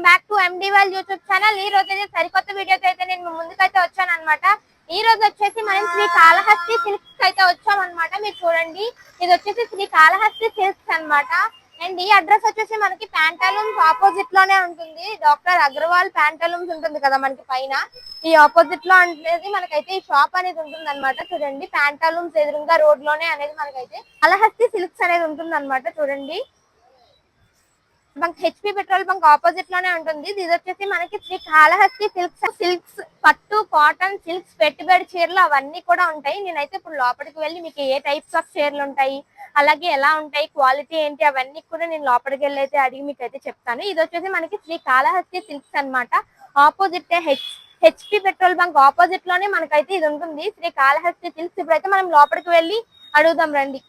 Welcome back to MD world YouTube channel. ఈ రోజు అయితే సరికొత్త వీడియోతో అయితే నేను మీ ముందుకైతే వచ్చాను అనమాట. ఈ రోజు వచ్చేసి మనం శ్రీ కాళహస్తి సిల్క్స్ అయితే వచ్చామన్నమాట. మీరు చూడండి, ఇది వచ్చేసి శ్రీ కాళహస్తి సిల్క్స్ అన్నమాట. అండ్ ఈ అడ్రస్ వచ్చేసి మనకి ప్యాంటాలూమ్స్ ఆపోజిట్ లోనే ఉంటుంది. డాక్టర్ అగర్వాల్ ప్యాంటాలూమ్స్ ఉంటుంది కదా మనకి పైన, ఈ ఆపోజిట్ లో అనేది మనకైతే ఈ షాప్ అనేది ఉంటుంది అనమాట. చూడండి, ప్యాంటాలూమ్స్ ఎదురుగా రోడ్ లోనే అనేది మనకైతే కాళహస్తి సిల్క్స్ అనేది ఉంటుంది అనమాట. చూడండి, హెచ్పి పెట్రోల్ బంక్ ఆపోజిట్ లోనే ఉంటుంది. ఇది వచ్చేసి మనకి శ్రీ కాళహస్తి సిల్క్స్ పట్టు, కాటన్, సిల్క్స్, పెట్టుబడి చీరలు అవన్నీ కూడా ఉంటాయి. నేనైతే ఇప్పుడు లోపలికి వెళ్ళి మీకు ఏ టైప్స్ ఆఫ్ చీరలు ఉంటాయి, అలాగే ఎలా ఉంటాయి, క్వాలిటీ ఏంటి, అవన్నీ కూడా నేను లోపలికి వెళ్ళి అయితే అడిగి మీకు అయితే చెప్తాను. ఇది వచ్చేసి మనకి శ్రీ కాళహస్తి సిల్క్స్ అనమాట. Opposite HP petrol bunk opposite లోనే మనకైతే ఇది ఉంటుంది, శ్రీ కాళహస్తి సిల్క్స్. ఇప్పుడైతే మనం లోపలికి వెళ్ళి అడుగుదాం రండి.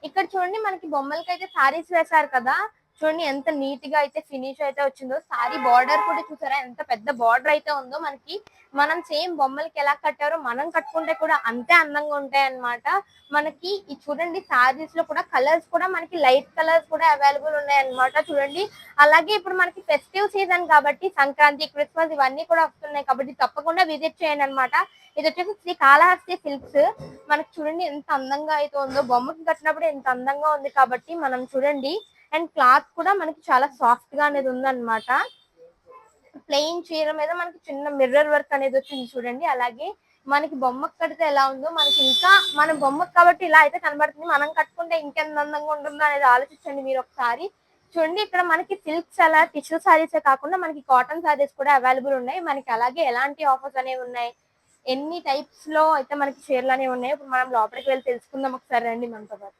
ఇక్కడ చూడండి, మనకి బొమ్మలకి అయితే సారీస్ వేశారు కదా. చూడండి ఎంత నీట్ గా అయితే ఫినిష్ అయితే వచ్చిందో. సారీ బార్డర్ కూడా చూసారా ఎంత పెద్ద బార్డర్ అయితే ఉందో. మనకి మనం సేమ్ బొమ్మలకి ఎలా కట్టారో మనం కట్టుకుంటే కూడా అంతే అందంగా ఉంటాయి అన్నమాట. మనకి ఈ చూడండి, సారీస్ లో కూడా కలర్స్ కూడా మనకి లైట్ కలర్స్ కూడా అవైలబుల్ ఉన్నాయి అన్నమాట. చూడండి, అలాగే ఇప్పుడు మనకి ఫెస్టివ్ సీజన్ కాబట్టి సంక్రాంతి, క్రిస్మస్ ఇవన్నీ కూడా వస్తున్నాయి కాబట్టి తప్పకుండా విజిట్ చేయండి అనమాట. ఇది వచ్చేసి శ్రీ కాళహస్తి సిల్క్స్. మనకి చూడండి ఎంత అందంగా అయితే ఉందో. బొమ్మకి కట్టినప్పుడు ఎంత అందంగా ఉంది కాబట్టి మనం చూడండి. అండ్ క్లాత్ కూడా మనకి చాలా సాఫ్ట్ గా అనేది ఉందన్నమాట. ప్లెయిన్ చీర మీద మనకి చిన్న మిర్రర్ వర్క్ అనేది వచ్చింది చూడండి. అలాగే మనకి బొమ్మకు కడితే ఎలా ఉందో, మనకి ఇంకా మన బొమ్మకు కాబట్టి ఇలా అయితే కనబడుతుంది. మనం కట్టుకుంటే ఇంకెంత అందంగా ఉంటుందో అనేది ఆలోచించండి మీరు ఒకసారి. చూడండి, ఇక్కడ మనకి సిల్క్స్ అలా టిష్యూ సారీసే కాకుండా మనకి కాటన్ సారీస్ కూడా అవైలబుల్ ఉన్నాయి. మనకి అలాగే ఎలాంటి ఆఫర్స్ అనేవి ఉన్నాయి, ఎన్ని టైప్స్ లో అయితే మనకి చీరలు అనేవి ఉన్నాయి, ఇప్పుడు మనం లోపలికి వెళ్ళి తెలుసుకుందాం. ఒకసారి రండి మనతో పాటు.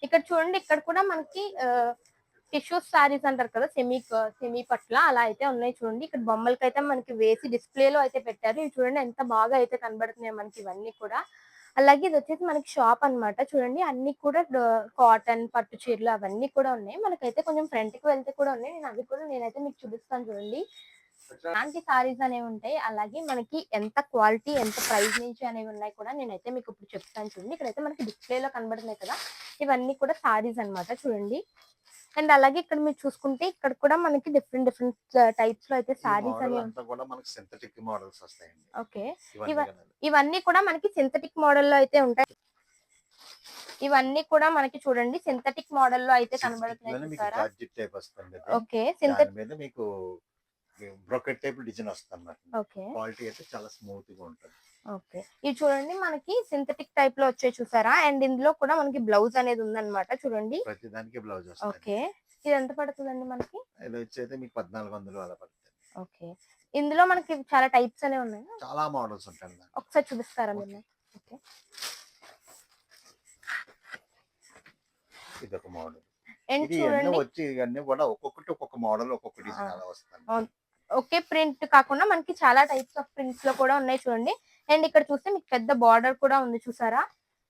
ఇక్కడ చూడండి, ఇక్కడ కూడా మనకి టిష్యూ సారీస్ అంటారు కదా, సెమీ పట్ల అలా అయితే ఉన్నాయి. చూడండి, ఇక్కడ బొమ్మలకి అయితే మనకి వేసి డిస్ప్లే లో అయితే పెట్టారు. ఇవి చూడండి ఎంత బాగా అయితే కనబడుతున్నాయి మనకి ఇవన్నీ కూడా. అలాగే ఇది వచ్చేసి మనకి షాప్ అన్నమాట. చూడండి, అన్ని కూడా కాటన్ పట్టు చీరలు అవన్నీ కూడా ఉన్నాయి. మనకైతే కొంచెం ఫ్రంట్ కి వెళ్తే కూడా ఉన్నాయి. నేను అవి కూడా నేనైతే మీకు చూపిస్తాను. చూడండి, ఎలాంటి సారీస్ అనేవి ఉంటాయి, అలాగే మనకి ఎంత క్వాలిటీ, ఎంత ప్రైస్ నుంచి అనేవి ఉన్నాయి కూడా నేనైతే మీకు ఇప్పుడు చెప్తాను. చూడండి, ఇక్కడైతే మనకి డిస్ప్లే లో కనబడుతున్నాయి కదా, ఇవన్నీ కూడా సారీస్ అన్నమాట. చూడండి, అండ్ అలాగే ఇక్కడ మీరు చూసుకుంటే ఇక్కడ కూడా మనకి డిఫరెంట్ టైప్స్ లో అయితే సారీస్ అనేవి ఓకే. ఇవన్నీ కూడా మనకి సింథటిక్ మోడల్ లో అయితే ఉంటాయి. ఇవన్నీ కూడా మనకి చూడండి సింథటిక్ మోడల్ లో అయితే కనబడుతున్నాయి. Okay, synthetic brocade type design వస్తుంది. ఓకే, క్వాలిటీ అయితే చాలా స్మూత్ గా ఉంటుంది. ఓకే, ఇది చూడండి మనకి సింథటిక్ టైప్ లో వచ్చే చూసారా. అండ్ ఇందులో కూడా మనకి బ్లౌజ్ అనేది ఉందన్నమాట. చూడండి, ప్రతి దానికి బ్లౌజ్ వస్తుంది. ఓకే, ఇది ఎంత పడుతుందండి మనకి? ఇది వచ్చేది మీకు 1400 అలా పడుతుంది. ఓకే, ఇందులో మనకి చాలా టైప్స్ అనేవి ఉన్నాయి, చాలా మోడల్స్ ఉంటాయి. ఒకసారి చూపిస్తారా మీరు? ఓకే, ఇది ఒక మోడల్. ఇది అన్నీ వచ్చి ఇవన్నీ కూడా ఒక్కొక్కటి ఒక్కొక్క మోడల్, ఒక్కొక్క డిజైన్ అలా వస్తుంది. ఒకే ప్రింట్ కాకుండా మనకి చాలా టైప్స్ ఆఫ్ ప్రింట్స్ లో కూడా ఉన్నాయి. చూడండి, అండ్ ఇక్కడ చూస్తే మీకు పెద్ద బార్డర్ కూడా ఉంది చూసారా.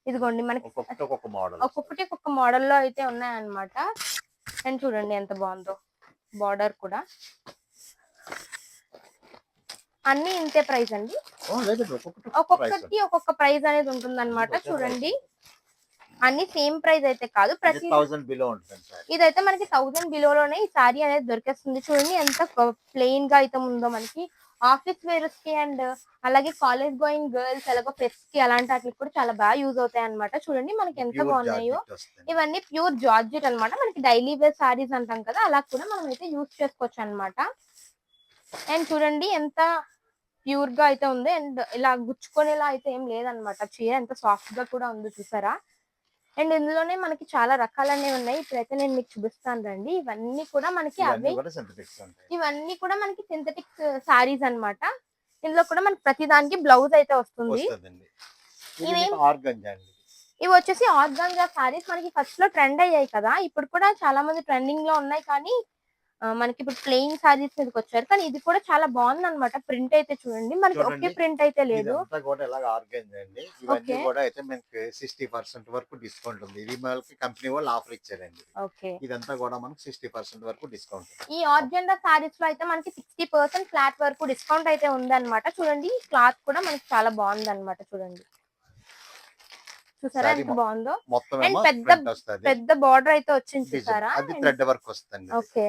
ఇదిగోండి, మనకి ఒక్కొక్కటి ఒక్కొక్క మోడల్ లో అయితే ఉన్నాయన్నమాట. అండ్ చూడండి ఎంత బాగుందో బార్డర్ కూడా. అన్ని ఇంతే ప్రైస్ అండి? ఒక్కొక్కటి ఒక్కొక్క ప్రైస్ అనేది ఉంటుంది అనమాట. చూడండి, అన్ని సేమ్ ప్రైస్ అయితే కాదు, ప్రతి 1000 బిలో ఉంటుంది. ఇదైతే మనకి 1000 బిలోలోనే ఈ సారీ అనేది దొరికేస్తుంది. చూడండి ఎంత ప్లెయిన్ గా అయితే ఉందో. మనకి ఆఫీస్ వేర్స్ కి అండ్ అలాగే కాలేజ్ గోయింగ్ గర్ల్స్ ఎలాగో ఫెస్ట్ కి అలాంటి వాటికి కూడా చాలా బాగా యూజ్ అవుతాయి అనమాట. చూడండి మనకి ఎంత బాగున్నాయో. ఇవన్నీ ప్యూర్ జార్జెట్ అనమాట. మనకి డైలీ వేర్ సారీస్ అంటాం కదా, అలా కూడా మనం అయితే యూజ్ చేసుకోవచ్చు అనమాట. అండ్ చూడండి ఎంత ప్యూర్ గా అయితే ఉంది. అండ్ ఇలా గుచ్చుకునేలా అయితే ఏం లేదనమాట. చీర ఎంత సాఫ్ట్ గా కూడా ఉంది చూసారా. అండ్ ఇందులోనే మనకి చాలా రకాలనే ఉన్నాయి. ఇప్పుడైతే నేను మీకు చూపిస్తాను రండి. ఇవన్నీ కూడా మనకి ఇవన్నీ కూడా మనకి సింథటిక్ సారీస్ అన్నమాట. ఇందులో కూడా మనకి ప్రతి దానికి బ్లౌజ్ అయితే వస్తుంది. ఇవి వచ్చేసి ఆర్గాంజా సారీస్. మనకి ఫస్ట్ లో ట్రెండ్ అయ్యాయి కదా, ఇప్పుడు కూడా చాలా మంది ట్రెండింగ్ లో ఉన్నాయి. కానీ మనకి ఇప్పుడు ప్లెయిన్ సారీస్ మీదకి వచ్చారు. కానీ ఇది కూడా చాలా బాగుంది అనమాట. ప్రింట్ అయితే చూడండి, మనకి ఒకే ప్రింట్ అయితే లేదు. ఇవన్నీ కూడా అయితే మనకి 60% వరకు డిస్కౌంట్ ఉంది. ఇది మనకి కంపెనీ వాళ్ళు ఆఫర్ ఇచ్చారండి. ఓకే, ఇదంతా కూడా మనకి 60% వరకు డిస్కౌంట్. ఈ ఆర్గెండా సారీస్ లో అయితే మనకి 60% ఫ్లాట్ వరకు డిస్కౌంట్ అయితే ఉంది అనమాట. చూడండి, క్లాత్ కూడా మనకి చాలా బాగుంది అనమాట. చూడండి, చూసారా శారీ ఎంత బాగుందో. మొత్తం అండ్ ఏమో పెద్ద ప్రింట్ వస్తది. పెద్ద బార్డర్ అయితే వచ్చింది డిజైన్ చూసారా. అది థ్రెడ్ వర్క్ వస్తుంది. ఓకే,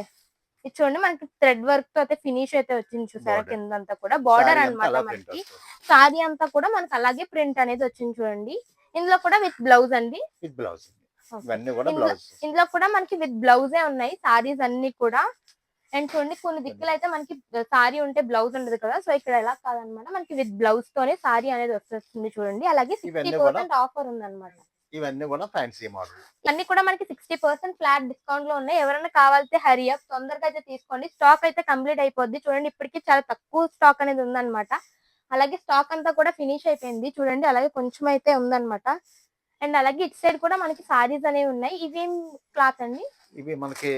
ఇది చూడండి మనకి థ్రెడ్ వర్క్ తో అయితే ఫినిష్ అయితే వచ్చింది చూసారా. Border. కిందంతా కూడా బార్డర్ శారీ అంతా అన్నమాట అలా ప్రింట్ మనకి. వస్తుంది. సారీ అంతా కూడా మనకి అలాగే ప్రింట్ అనేది వచ్చింది చూడండి. ఇందులో కూడా విత్ బ్లౌజ్ అండి. With blouse. Okay. ఇవన్నీ కూడా ఇందులో బ్లౌజ్. ఇందులో కూడా మనకి విత్ బ్లౌజే ఉన్నాయి సారీస్ అన్ని కూడా. అండ్ చూడండి కొన్ని దిక్కులు అయితే మనకి సారీ ఉంటే బ్లౌజ్ ఉండదు కదా, సో ఇక్కడ ఎలా కాదనమాట మనకి విత్ బ్లౌజ్ తోనే సారీ అనేది వచ్చేస్తుంది చూడండి. అలాగే ఇవన్నీ 60% ఆఫర్ ఉందన్నమాట. ఇవన్నీ కూడా ఫ్యాన్సీ మోడల్. ఇవన్నీ కూడా మనకి 60% ఫ్లాట్ డిస్కౌంట్ లో ఉన్నాయి. ఎవరైనా కావాలంటే హరి అప్ తొందరగా అయితే తీసుకోండి. స్టాక్ అయితే కంప్లీట్ అయిపోద్ది. చూడండి ఇప్పటికి చాలా తక్కువ స్టాక్ అనేది ఉందన్నమాట. అలాగే స్టాక్ అంతా కూడా ఫినిష్ అయిపోయింది చూడండి. అలాగే కొంచెం అయితే ఉందన్నమాట. అండ్ అలాగే ఇటు సైడ్ కూడా మనకి సారీస్ అనేవి ఉన్నాయి. ఇవేం క్లాత్ అండి? ఇవి మనకి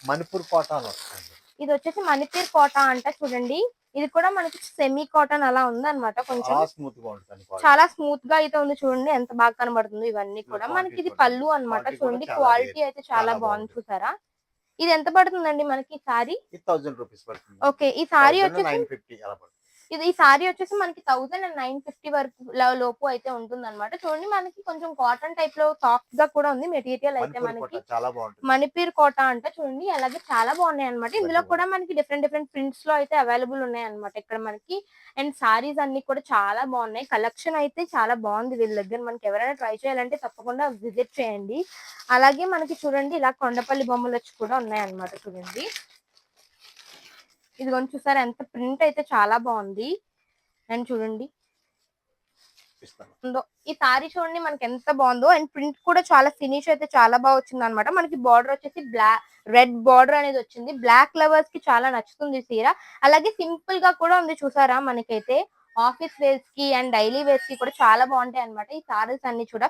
మణిపూర్ కాటన్ వస్తుంది. ఇది వచ్చేసి మణిపూర్ కాటన్ అంట చూడండి. ఇది కూడా మనకి సెమీ కాటన్ అలా ఉందన్నమాట. కొంచెం స్మూత్ గా ఉంటుంది. చాలా స్మూత్ గా అయితే ఉంది చూడండి. ఎంత బాగా కనబడుతుంది ఇవన్నీ కూడా. మనకి ఇది పళ్ళు అన్నమాట. చూడండి క్వాలిటీ అయితే చాలా బాగుంది చూసారా. ఇది ఎంత పడుతుందండి మనకి సారీ? 1000 రూపీస్ పడుతుంది. ఓకే, ఈ సారీ వచ్చేసి 950 అలా పడుతుంది. ఈ సారీ వచ్చేసి మనకి 1950 వరకు లోపు అయితే ఉంటుంది అనమాట. చూడండి మనకి కొంచెం కాటన్ టైప్ లో సాఫ్ట్ గా కూడా ఉంది మెటీరియల్ అయితే మనకి. చాలా బాగుంటుంది. మణిపూర్ కోట అంట చూడండి. అలాగే చాలా బాగున్నాయి అనమాట. ఇందులో కూడా మనకి డిఫరెంట్ డిఫరెంట్ ప్రింట్స్ లో అయితే అవైలబుల్ ఉన్నాయి అనమాట ఇక్కడ మనకి. అండ్ సారీస్ అన్ని కూడా చాలా బాగున్నాయి. కలెక్షన్ అయితే చాలా బాగుంది వీళ్ళ దగ్గర. మనకి ఎవరైనా ట్రై చేయాలంటే తప్పకుండా విజిట్ చేయండి. అలాగే మనకి చూడండి ఇలా కొండపల్లి బొమ్మలు వచ్చి కూడా ఉన్నాయి అనమాట చూడండి. ఇది కొంచెం చూసారా ఎంత ప్రింట్ అయితే చాలా బాగుంది. అండ్ చూడండి ఈ సారీ చూడండి మనకి ఎంత బాగుందో. అండ్ ప్రింట్ కూడా చాలా ఫినిష్ అయితే చాలా బాగా వచ్చింది అనమాట. మనకి బార్డర్ వచ్చేసి రెడ్ బార్డర్ అనేది వచ్చింది. బ్లాక్ లవర్స్ కి చాలా నచ్చుతుంది ఈ చీర. అలాగే సింపుల్ గా కూడా ఉంది చూసారా. మనకైతే ఆఫీస్ వేర్స్ కి అండ్ డైలీ వేర్స్ కి కూడా చాలా బాగుంటాయి అనమాట ఈ సారీస్ అన్ని కూడా.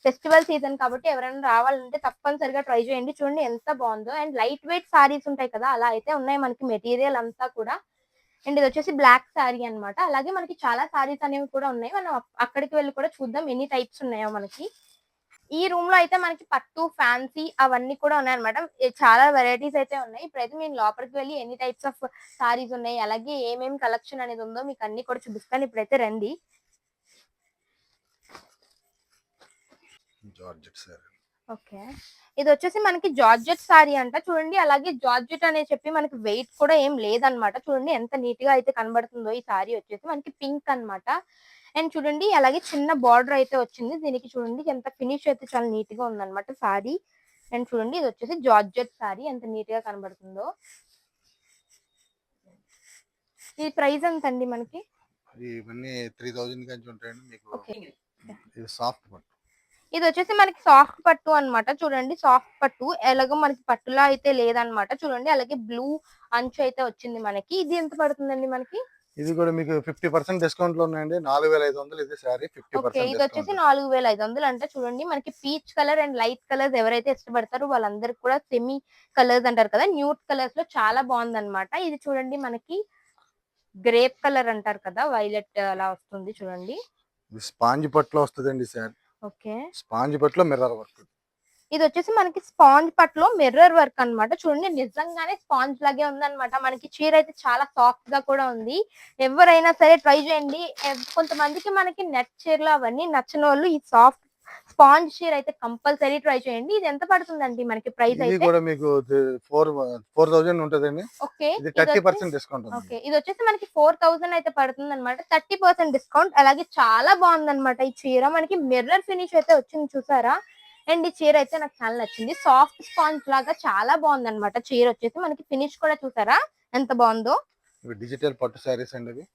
ఫెస్టివల్ సీజన్ కాబట్టి ఎవరైనా రావాలంటే తప్పనిసరిగా ట్రై చేయండి. చూడండి ఎంత బాగుందో. అండ్ లైట్ వెయిట్ సారీస్ ఉంటాయి కదా అలా అయితే ఉన్నాయి మనకి మెటీరియల్ అంతా కూడా. అండ్ ఇది వచ్చేసి బ్లాక్ సారీ అన్నమాట. అలాగే మనకి చాలా సారీస్ అనేవి కూడా ఉన్నాయి. మనం అక్కడికి వెళ్ళి కూడా చూద్దాం ఎన్ని టైప్స్ ఉన్నాయో మనకి. ఈ రూమ్ లో అయితే మనకి పట్టు ఫ్యాన్సీ అవన్నీ కూడా ఉన్నాయి అనమాట. చాలా వెరైటీస్ అయితే ఉన్నాయి. ఇప్పుడైతే మేము లోపలికి వెళ్ళి ఎన్ని టైప్స్ ఆఫ్ సారీస్ ఉన్నాయి అలాగే ఏమేమి కలెక్షన్ అనేది ఉందో మీకు అన్ని కూడా చూపిస్తాను. ఇప్పుడైతే రండి. Georgette sorry. ఓకే, ఇది వచ్చేసి మనకి జార్జెట్ సారీ అంట చూడండి. అలాగే జార్జెట్ అనే చెప్పి మనకి వెయిట్ కూడా ఏం లేదనమాట. చూడండి ఎంత నీట్ గా అయితే కనబడుతుందో. ఈ సారీ వచ్చేసి మనకి పింక్ అన్నమాట. అండ్ చూడండి అలాగే చిన్న బార్డర్ అయితే వచ్చింది దీనికి. చూడండి ఎంత ఫినిష్ అయితే చాలా నీట్ గా ఉందన్నమాట సారీ. అండ్ చూడండి ఇది వచ్చేసి జార్జెట్ సారీ ఎంత నీట్ గా కనబడుతుందో. ఈ ప్రైస్ ఎంత అండి మనకి? ఇవన్నీ 3000 నుంచి ఉంటాయండి మీకు. ఓకే, ఇది సాఫ్ట్ పట్టు. ఇది వచ్చేసి మనకి సాఫ్ట్ పట్టు అన్నమాట. చూడండి సాఫ్ట్ పట్టు ఎలాగో మనకి పట్టులా అయితే లేదనమాట. చూడండి అలాగే బ్లూ అంచు అయితే వచ్చింది మనకి. ఇది ఎంత పడుతుందండి మనకి? ఇది కూడా మీకు 50% డిస్కౌంట్ లో ఉన్నాయండి. 4500 ఇది సారీ. ఓకే, 50% ఇది వచ్చేసి 4500 అంటే చూడండి మనకి peach colour and light colours ఎవరైతే ఇష్టపడతారో వాళ్ళందరికి కూడా సెమీ కలర్స్ అంటారు కదా న్యూట్ కలర్స్ లో చాలా బాగుంది అనమాట. ఇది చూడండి మనకి గ్రేప్ కలర్ అంటారు కదా వైలెట్ అలా వస్తుంది చూడండి. ఇది స్పాంజ్ పట్టులో వస్తుందండి సార్. ఓకే, స్పాంజ్ పట్టులో మిర్రర్ వర్క్. ఇది వచ్చేసి మనకి స్పాంజ్ పట్టులో మిర్రర్ వర్క్ అన్నమాట. చూడండి నిజంగానే స్పాంజ్ లాగే ఉందన్నమాట. మనకి చీర అయితే చాలా సాఫ్ట్ గా కూడా ఉంది. ఎవరైనా సరే ట్రై చేయండి. కొంతమందికి మనకి నెట్ చీరలు అవన్నీ నచ్చిన వాళ్ళు ఈ సాఫ్ట్ స్పాంజ్ చీర అయితే కంపల్సరీ ట్రై చేయండి. ఇది ఎంత పడుతుందండి మనకి ప్రైస్ ఇది అయితే? కూడా మీకు 4000 ఉంటదండి. ఓకే, ఇది 30% డిస్కౌంట్ ఉంది. ఓకే, ఇది వచ్చేసి మనకి 4000 అయితే పడుతుంది అనమాట. 30% డిస్కౌంట్. అలాగే చాలా బాగుంది అనమాట ఈ చీర. మనకి మిర్రర్ ఫినిష్ అయితే వచ్చింది చూసారా. అండ్ ఈ చీర అయితే నాకు చాలా నచ్చింది. సాఫ్ట్ స్పాంజ్ లాగా చాలా బాగుంది అనమాట చీర వచ్చేసి. మనకి ఫినిష్ కూడా చూసారా ఎంత బాగుందో. ఇవి డిజిటల్ పట్టు సారీస్ అండి.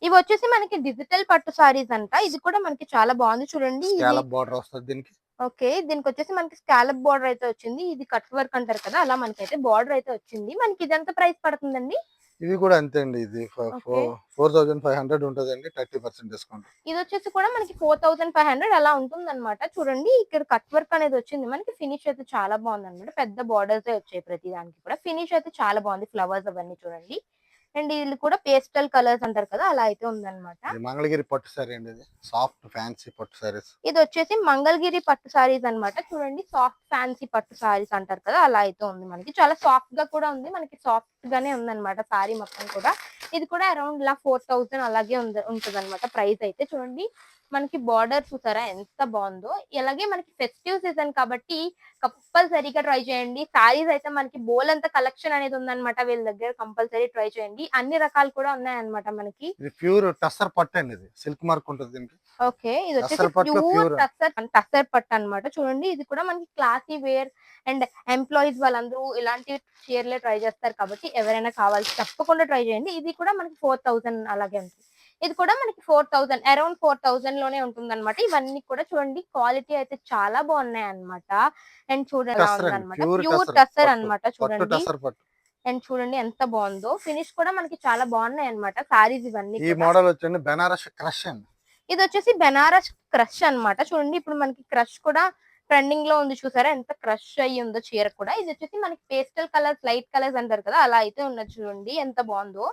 ఇవి వచ్చేసి మనకి డిజిటల్ పట్టు సారీస్ అంట. ఇది కూడా మనకి చాలా బాగుంది చూడండి. స్కాలప్ బార్డర్ వస్తుంది దీనికి. ఓకే, దీనికి వచ్చేసి మనకి స్కాలప్ బార్డర్ అయితే వచ్చింది. ఇది కట్ వర్క్ అంటారు కదా అలా మనకైతే బార్డర్ అయితే వచ్చింది. మనకి ఇది ఎంత ప్రైస్ పడుతుందండి? ఇది కూడా అంతే అండి. ఇది 4500 ఉంటదండి. 30% డిస్కౌంట్. ఇది వచ్చేసి కూడా మనకి 4500 అలా ఉంటుంది అనమాట. చూడండి ఇక్కడ కట్ వర్క్ అనేది వచ్చింది. మనకి ఫినిష్ అయితే చాలా బాగుంది అనమాట. పెద్ద బార్డర్స్ వచ్చాయి ప్రతి దానికి కూడా. ఫినిష్ అయితే చాలా బాగుంది. ఫ్లవర్స్ అవన్నీ చూడండి. అండ్ ఇది కూడా పేస్టల్ కలర్స్ అంటారు కదా అలా అయితే ఉందన్నమాట. మంగళగిరి పట్టు సారీ అండి. ఇది సాఫ్ట్ ఫ్యాన్సీ పట్టు సారీస్. ఇది వచ్చేసి మంగళగిరి పట్టు సారీస్ అన్నమాట. చూడండి సాఫ్ట్ ఫ్యాన్సీ పట్టు సారీస్ అంటారు కదా అలా అయితే ఉంది మనకి. చాలా సాఫ్ట్ గా కూడా ఉంది. మనకి సాఫ్ట్ గానే ఉందన్నమాట సారీ మొత్తం కూడా. ఇది కూడా అరౌండ్ ఇలా 4000 అలాగే ఉంటది అనమాట ప్రైస్ అయితే. చూడండి మనకి బార్డర్ చూసారా ఎంత బాగుందో. ఇలాగే మనకి ఫెస్టివ్ సీజన్ కాబట్టి కంపల్సరీగా ట్రై చేయండి. సారీస్ అయితే మనకి బోలెంత కలెక్షన్ అనేది ఉందన్నమాట వీళ్ళ దగ్గర. కంపల్సరీ ట్రై చేయండి. అన్ని రకాలు కూడా ఉన్నాయన్నమాట మనకి. ఇది ప్యూర్ టస్సర్ పట్టు అండి, ఇది సిల్క్ మార్క్ ఉంటుంది దీనికి. ఓకే, ఇది వచ్చేసి టస్సర్ పట్టులో ప్యూర్ ప్యూర్ టస్సర్ పట్టు అన్నమాట. చూడండి ఇది కూడా మనకి క్లాసీ వేర్ అండ్ ఎంప్లాయీస్ వాళ్ళందరూ ఇలాంటి చీరలే ట్రై చేస్తారు కాబట్టి ఎవరైనా కావాల్సి తప్పకుండా ట్రై చేయండి. ఇది కూడా మనకి 4000 అలాగే ఉంటుంది. ఇది కూడా మనకి 4000 అరౌండ్ 4000 లోనే ఉంటుంది అనమాట. ఇవన్నీ కూడా చూడండి క్వాలిటీ అయితే చాలా బాగున్నాయి అన్నమాట. అండ్ చూడండి ఎలా టస్సర్ అండి, ఉందన్నమాట. ప్యూర్ ప్యూర్ టస్సర్ టస్సర్ పట్టు, అన్నమాట. పట్టు చూడండి టస్సర్ పట్టు. అండ్ చూడండి ఎంత బాగుందో. ఫినిష్ కూడా మనకి చాలా బాగున్నాయి అన్నమాట సారీస్ ఇవన్నీ ఈ కూడా. మోడల్ వచ్చండి బెనారస్ క్రష్ అండి. ఇది వచ్చేసి బెనారస్ క్రష్ అన్నమాట. చూడండి ఇప్పుడు మనకి క్రష్ కూడా ట్రెండింగ్ లో ఉంది చూసారా ఎంత క్రష్ అయ్యి ఉందో చీర కూడా. ఇది వచ్చేసి మనకి పేస్టల్ కలర్స్ లైట్ కలర్స్ అంటారు కదా అలా అయితే ఉన్నది చూడండి ఎంత బాగుందో.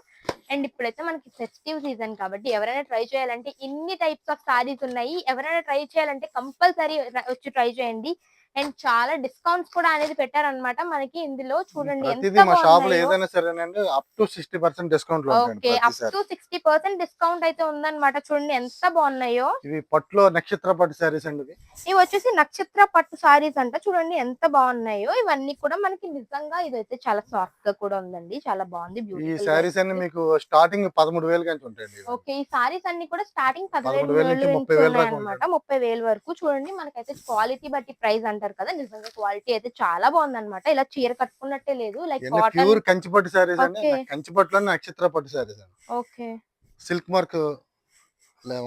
అండ్ ఇప్పుడైతే మనకి ఫెస్టివ్ సీజన్ కాబట్టి ఎవరైనా ట్రై చేయాలంటే ఇన్ని టైప్స్ ఆఫ్ సారీస్ ఉన్నాయి. ఎవరైనా ట్రై చేయాలంటే కంపల్సరీ వచ్చి ట్రై చేయండి. అండ్ చాలా డిస్కౌంట్స్ కూడా అనేది పెట్టారన్నమాట మనకి ఇందులో. చూడండి ఎంత ప్రతిదీ మా షాప్ లో బాగున్నాయో. ఏదైనా సరేనండి అప్ టు 60% డిస్కౌంట్ లో ఓకే, అప్ టు 60% డిస్కౌంట్ అయితే ఉందన్నమాట. చూడండి ఎంత బాగున్నాయో. ఇవి పట్టులో నక్షత్ర పట్టు సారీస్ అండి. ఇవి వచ్చేసి నక్షత్ర పట్టు సారీస్ అంట. చూడండి ఎంత బాగున్నాయో. ఇవన్నీ కూడా మనకి నిజంగా ఇదైతే చాలా సాఫ్ట్ గా కూడా ఉందండి. చాలా బాగుంది. ఈ బ్యూటిఫుల్ సారీస్ అన్ని మీకు స్టార్టింగ్ 13,000 నుంచి ఉంటాయండి. ఓకే, ఈ సారీస్ అన్ని కూడా స్టార్టింగ్ 15,000 నుంచి 15,000 నుంచి 30,000 దాకా ఉన్నాయన్నమాట. 30,000 వరకు. చూడండి మనకైతే క్వాలిటీ బట్టి ప్రైస్ అంటారు కదా, నిజంగా క్వాలిటీ అయితే చాలా బాగుందన్నమాట. ఇలా చీర కట్టుకున్నట్టే లేదు. Like cotton. ప్యూర్ కంచి పట్టు సారీస్ అండి. ఓకే. కంచి పట్టులో నక్షత్ర పట్టు సారీస్ అండి. ఓకే సిల్క్ మార్క్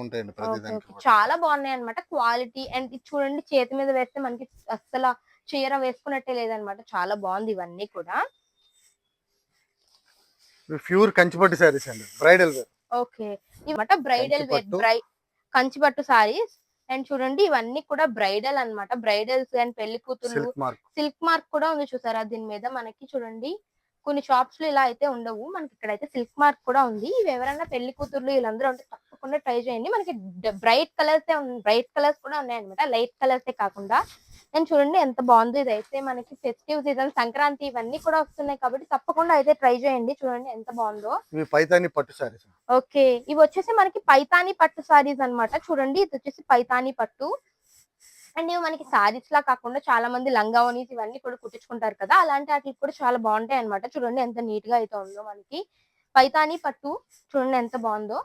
ఉంటాయండి ప్రతి ఓకే దానికి ఓకే, కూడా. చాలా బాగున్నాయి అన్నమాట క్వాలిటీ. అండ్ ఇది చూడండి చేతి మీద వేస్తే మనకి అస్సలు చీర వేసుకున్నట్టే లేదనమాట. చాలా బాగుంది ఇవన్నీ కూడా. ఇవి ప్యూర్ కంచి పట్టు సారీస్ అండి, బ్రైడల్ వేర్. ఓకే, ఇవన్నమాట బ్రైడల్ వేర్, కంచిపట్టు. కంచిపట్టు సారీస్. అండ్ చూడండి ఇవన్నీ కూడా బ్రైడల్ అన్నమాట. బ్రైడల్స్ అండ్ పెళ్లి కూతురు సిల్క్ మార్క్. సిల్క్ మార్క్ కూడా ఉంది చూసారా దీని మీద మనకి. చూడండి కొన్ని షాప్స్ లో ఇలా అయితే ఉండవు, మనకి ఇక్కడైతే సిల్క్ మార్క్ కూడా ఉంది. ఇవి ఎవరైనా పెళ్లి కూతుర్లు వీళ్ళందరూ ఉంటే తప్పకుండా ట్రై చేయండి. మనకి బ్రైట్ కలర్స్ కూడా ఉన్నాయి అనమాట, లైట్ కలర్సే కాకుండా. అండ్ చూడండి ఎంత బాగుందో. ఇదైతే మనకి ఫెస్టివ్ సీజన్ సంక్రాంతి ఇవన్నీ కూడా వస్తున్నాయి కాబట్టి తప్పకుండా అయితే ట్రై చేయండి. చూడండి ఎంత బాగుందో. ఇవి పైతాని పట్టు సారీస్. ఓకే, ఇవి వచ్చేసి మనకి పైతాని పట్టు సారీస్ అన్నమాట. చూడండి ఇది వచ్చేసి పైతాని పట్టు. అండ్ ఇవి మనకి సారీస్ లా కాకుండా చాలా మంది లంగావోనీస్ ఇవన్నీ కూడా కుట్టించుకుంటారు కదా, అలాంటి వాటికి కూడా చాలా బాగుంటాయి అన్నమాట. చూడండి ఎంత నీట్ గా అయితే ఉందో మనకి పైతాని పట్టు. చూడండి ఎంత బాగుందో.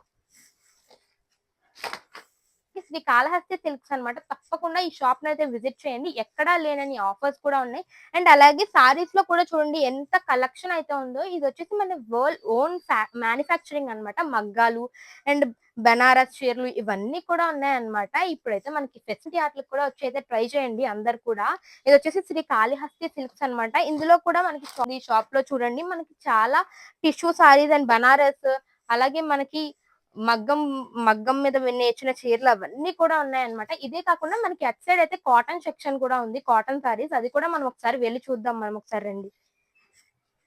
శ్రీ కాళహస్తి సిల్క్స్ అన్నమాట. తప్పకుండా ఈ షాప్ ని అయితే విజిట్ చేయండి. ఎక్కడా లేనని ఆఫర్స్ కూడా ఉన్నాయి. అండ్ అలాగే సారీస్ లో కూడా చూడండి ఎంత కలెక్షన్ అయితే ఉందో. ఇది వచ్చేసి మన వరల్డ్ ఓన్ మ్యానుఫ్యాక్చరింగ్ అన్నమాట. మగ్గాలు అండ్ బెనారస్ చీరలు ఇవన్నీ కూడా ఉన్నాయన్నమాట. ఇప్పుడైతే మనకి ఫెస్టివల్ ఆటలకు కూడా వచ్చి అయితే ట్రై చేయండి అందరు కూడా. ఇది వచ్చేసి శ్రీ కాళహస్తి సిల్క్స్ అన్నమాట. ఇందులో కూడా మనకి ఈ షాప్ లో చూడండి మనకి చాలా టిష్యూ సారీస్ అండ్ బనారస్ అలాగే మనకి మగ్గం మీద నేర్చిన చీరలు అవన్నీ కూడా ఉన్నాయన్నమాట. ఇదే కాకుండా మనకి అట్ సైడ్ అయితే కాటన్ సెక్షన్ కూడా ఉంది, కాటన్ సారీస్. అది కూడా మనం ఒకసారి వెళ్ళి చూద్దాం. మనం ఒకసారి రండి.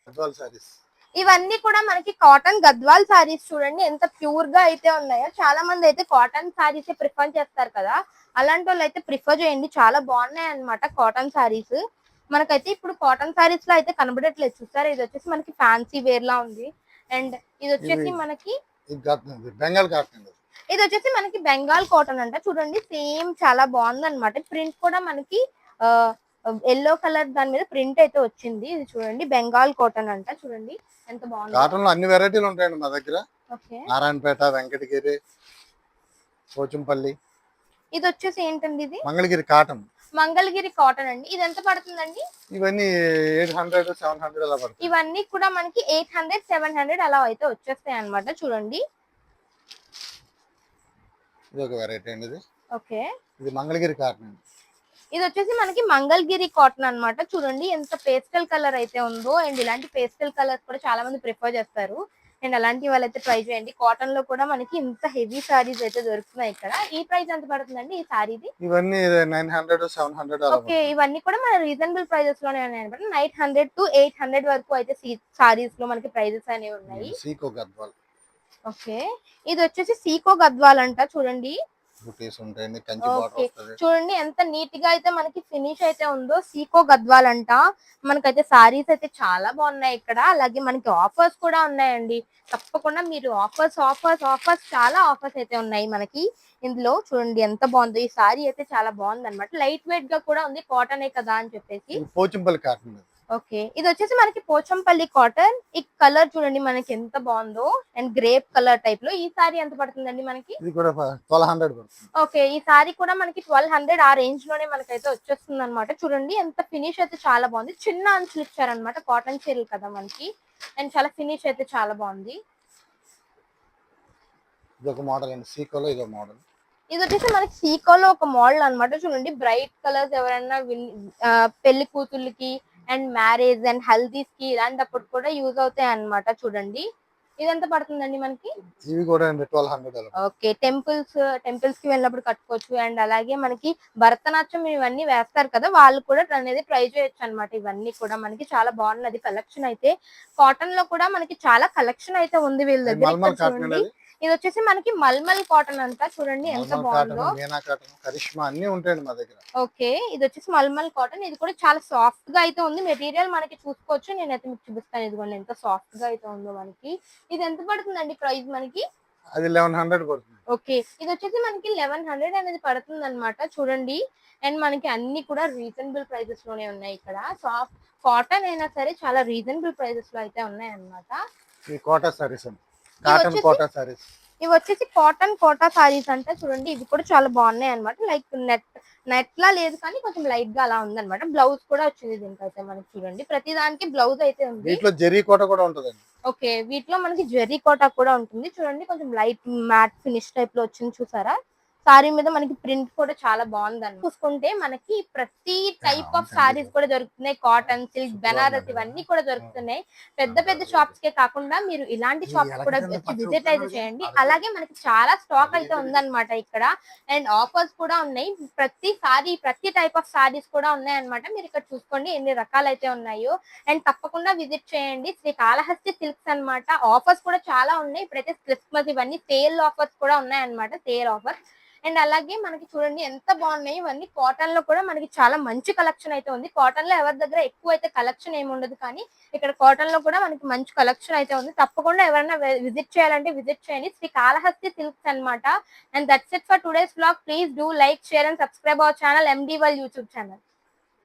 గద్వాల్ సారీస్. ఇవన్నీ కూడా మనకి కాటన్ గద్వాల్ సారీస్. చూడండి ఎంత ప్యూర్ గా అయితే ఉన్నాయో. చాలా మంది అయితే కాటన్ సారీస్ ప్రిఫర్ చేస్తారు కదా, అలాంటి వాళ్ళు అయితే ప్రిఫర్ చేయండి. చాలా బాగున్నాయి అన్నమాట కాటన్ సారీస్. మనకైతే ఇప్పుడు కాటన్ సారీస్ లో అయితే కనబడట్లేదు చూసారా. ఇది వచ్చేసి మనకి ఫ్యాన్సీ వేర్ లా ఉంది. అండ్ ఇది వచ్చేసి మనకి బెంగాల్ కాటన్. ఇది వచ్చేసి మనకి బెంగాల్ కాటన్ అంట. చూడండి సేమ్ చాలా బాగుంది అనమాట. ప్రింట్ కూడా మనకి ఎల్లో కలర్ దాని మీద ప్రింట్ అయితే వచ్చింది. ఇది చూడండి బెంగాల్ కాటన్ అంట. చూడండి ఎంత బాగుంది. కాటన్ లో అన్ని వెరైటీలు ఉంటాయండి మా దగ్గర. ఓకే, నారాయణపేట, వెంకటగిరి, పోచంపల్లి. ఇది వచ్చేసి ఏంటండి ఇది మంగళగిరి కాటన్. మంగళగిరి కాటన్ అండి. ఇది ఎంత పడుతుందండి? ఇవన్నీ 800, 700 అలా పడుతుంది. ఇవన్నీ కూడా మనకి 800, 700 అలా అయితే వచ్చేస్తాయి అన్నమాట. చూడండి ఇది ఒక వెరైటీ అండి. ఇది ఓకే, ఇది మంగళగిరి కాటన్ అండి. ఇది వచ్చేసి మనకి మంగళగిరి కాటన్ అన్నమాట. చూడండి ఎంత పేస్టల్ కలర్ అయితే ఉందో. అండ్ ఇలాంటి పేస్టల్ కలర్స్ కూడా చాలా మంది ప్రిఫర్ చేస్తారు. అండ్ అలాంటి వాళ్ళైతే ట్రై చేయండి. కాటన్ లో కూడా మనకి ఇంత హెవీ సారీస్ అయితే దొరుకుతున్నాయి ఇక్కడ. ఈ ప్రైస్ ఎంత పడుతుందండి ఈ సారీది? ఇవన్నీ 900, 700 అలా ఓకే, ఇవన్నీ కూడా మన రీజనబుల్ ప్రైజెస్ లోనే ఉన్నాయి అనమాట. 900 to 800 వరకు అయితే సారీస్ లో మనకి ప్రైజెస్ అనేవి ఉన్నాయి. సీకో గద్వాల్. ఓకే, ఇది వచ్చేసి సీకో గద్వాల్ అంట. చూడండి బుటీస్ ఉంటాయండి, కంచి బార్డర్ ఓకే. వస్తుంది. చూడండి ఎంత నీట్ గా అయితే మనకి ఫినిష్ అయితే ఉందో. సీకో గద్వాల్ అంట. మనకైతే సారీస్ అయితే చాలా బాగున్నాయి ఇక్కడ. అలాగే మనకి ఆఫర్స్ కూడా ఉన్నాయండి. తప్పకుండా మీరు ఆఫర్స్ ఆఫర్స్ ఆఫర్స్ చాలా ఆఫర్స్ అయితే ఉన్నాయి మనకి ఇందులో. చూడండి ఎంత బాగుందో. ఈ సారీ అయితే చాలా బాగుంది అనమాట. లైట్ వెయిట్ గా కూడా ఉంది, కాటనే కదా అని చెప్పేసి. ఇది పోచంపల్లి కాటన్. ఓకే, ఇది వచ్చేసి మనకి పోచంపల్లి కాటన్. ఈ కలర్ చూడండి మనకి ఎంత బాగుందో, అండ్ గ్రేప్ కలర్ టైప్ లో. ఈ సారీ ఎంత పడుతుందండి మనకి? ఇది కూడా 1200 పడుతుంది. ఓకే, ఈ సారీ కూడా మనకి 1200 ఆ రేంజ్ లోనే మనకైతే వచ్చేస్తుంది అనమాట. చూడండి ఎంత ఫినిష్ అయితే చాలా బాగుంది. చిన్న అంచులు ఇచ్చారనమాట, కాటన్ చీరలు కదా మనకి, అండ్ చాలా ఫినిష్ అయితే చాలా బాగుంది. ఇది ఒక మోడల్ అండి, సీకోలో ఇదో మోడల్. ఇది వచ్చేసి మనకి సీకోలో ఒక మోడల్ అనమాట. చూడండి బ్రైట్ కలర్స్ ఎవరైనా పెళ్లి కూతుర్లకి అండ్ మ్యారేజ్ అండ్ హల్దీస్ కి ఇలాంటప్పుడు కూడా యూజ్ అవుతాయి అన్నమాట. చూడండి ఇది ఎంత పడుతుందండి మనకి? ఇవి కూడా అండి 1200. ఓకే, టెంపుల్స్ కి వెళ్ళినప్పుడు కట్టుకోవచ్చు. అండ్ అలాగే మనకి భరతనాట్యం ఇవన్నీ వేస్తారు కదా, వాళ్ళు కూడా అనేది ట్రై చేయొచ్చు అనమాట. ఇవన్నీ కూడా మనకి చాలా బాగున్నది కలెక్షన్ అయితే. కాటన్ లో కూడా మనకి చాలా కలెక్షన్ అయితే ఉంది వీళ్ళ దగ్గర. ఇక్కడ మల్మల్ కాటన్ చూడండి అండి. ఇది వచ్చేసి మనకి మల్మల్ కాటన్ అంట. చూడండి ఎంత మల్మల్ కాటన్, బాగుందో. మీనా కాటన్, కరిష్మా అన్ని ఉంటాయండి మా దగ్గర. ఓకే, ఇది వచ్చేసి మల్మల్ కాటన్. ఇది కూడా చాలా సాఫ్ట్ గా అయితే ఉంది. మెటీరియల్ మనకి చూసుకోవచ్చు. నేనైతే మీకు చూపిస్తాను. ఇదిగోండి ఎంత సాఫ్ట్ గా అయితే ఉందో మనకి. ఇది ఎంత పడుతుందండి ప్రైస్ మనకి? అది 1100 పడుతుంది. ఓకే, ఇది వచ్చేసి మనకి 1100 అనేది పడుతుంది అనమాట. చూడండి, అండ్ మనకి అన్ని కూడా రీజనబుల్ ప్రైసెస్ లోనే ఉన్నాయి ఇక్కడ. సాఫ్ట్ కాటన్ అయినా సరే చాలా రీజనబుల్ ప్రైసెస్ లో అయితే ఉన్నాయి అనమాట. ఈ కోటా సారీస్ అండి, కాటన్ కోటా సారీస్. ఇవి వచ్చేసి కాటన్ కోటా సారీస్ అంటే. చూడండి ఇవి కూడా చాలా బాగున్నాయి అనమాట. లైక్ నెట్ లా లేదు కానీ కొంచెం లైట్ గా అలా ఉంది అనమాట. బ్లౌజ్ కూడా వచ్చింది దీనికైతే మనకి. చూడండి ప్రతి దానికి బ్లౌజ్ అయితే ఉంది. వీటిలో జెరీ కోట కూడా ఉంటుందండి. ఓకే, వీటిలో మనకి జెర్రీ కోటా కూడా ఉంటుంది. చూడండి కొంచెం లైట్ మ్యాట్ ఫినిష్ టైప్ లో వచ్చింది చూసారా. సారీ మీద మనకి ప్రింట్ కూడా చాలా బాగుందండి. చూసుకుంటే మనకి ప్రతి టైప్ ఆఫ్ సారీస్ కూడా దొరుకుతున్నాయి. కాటన్, సిల్క్, బెనారస్ ఇవన్నీ కూడా దొరుకుతున్నాయి. పెద్ద పెద్ద షాప్స్ కే కాకుండా మీరు ఇలాంటి షాప్స్ కూడా వచ్చి విజిట్ అయితే చేయండి. అలాగే మనకి చాలా స్టాక్ అయితే ఉందన్నమాట ఇక్కడ. అండ్ ఆఫర్స్ కూడా ఉన్నాయి. ప్రతి టైప్ ఆఫ్ సారీస్ కూడా ఉన్నాయి అన్నమాట. మీరు ఇక్కడ చూసుకోండి ఎన్ని రకాలు అయితే ఉన్నాయో. అండ్ తప్పకుండా విజిట్ చేయండి. శ్రీ కాళహస్తి సిల్క్స్ అన్నమాట. ఆఫర్స్ కూడా చాలా ఉన్నాయి. ఇప్పుడైతే క్రిస్మస్ ఇవన్నీ సేల్ ఆఫర్స్ కూడా ఉన్నాయి అన్నమాట. Sale offers. అండ్ అలాగే మనకి చూడండి ఎంత బాగున్నాయి ఇవన్నీ. కాటన్ లో కూడా మనకి చాలా మంచి కలెక్షన్ అయితే ఉంది. కాటన్ లో ఎవరి దగ్గర ఎక్కువ అయితే కలెక్షన్ ఏమి ఉండదు, కానీ ఇక్కడ కాటన్ లో కూడా మనకి మంచి కలెక్షన్ అయితే ఉంది. తప్పకుండా ఎవరైనా విజిట్ చేయాలంటే విజిట్ చేయండి. శ్రీ కాళహస్తి సిల్క్స్ అన్నమాట. And that's it for today's vlog. Please do like, share and subscribe our channel MD World YouTube channel.